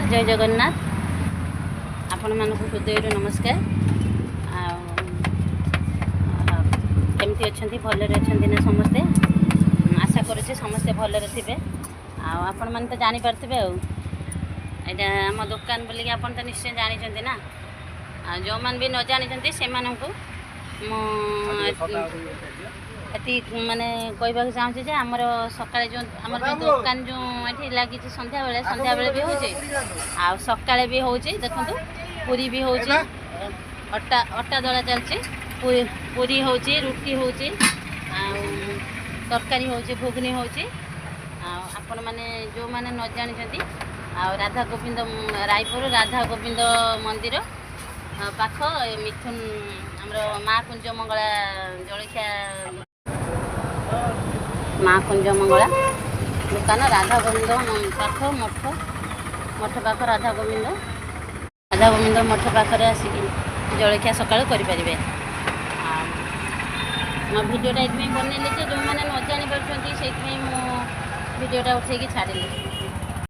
जय जगन्नाथ आपण मानक हृदय नमस्कार। केमती अच्छा भलरे अच्छा ना समस्ते आशा करुचे समस्ते भलरे थे आपण मैंने तो जापारे यहाँ आम दुकान बोलिक आप तो निश्चय जानते ना जो मैंने भी न जानते से माने कहवाक चाहूँगी जे आमर सकाଳେ जो आमर जो दुकान जो ये लगी संध्या बेले भी होचे आ सकाळे भी होचे देखो पूरी भी होचे अट्टा अट्टा दला चलचे पूरी होचे रुटी होचे तरकारी होचे घुगनी होचे आपण माने जो माने न जानते आ राधा गोविंद रायपुर राधा गोविंद मंदिर पाख मिथुन आमर माँ कुंज मंगला जलखिया माँ कुंज मंगला दुकान राधा गोविंद पाख मठ मठ पाख राधा गोविंद मठ पाखे आसिक जलखिया सकाल करें। मो भिडियोटा ये बनइले जो मैंने न जानी पार्टी से भिडियोटा उठे छाड़ी।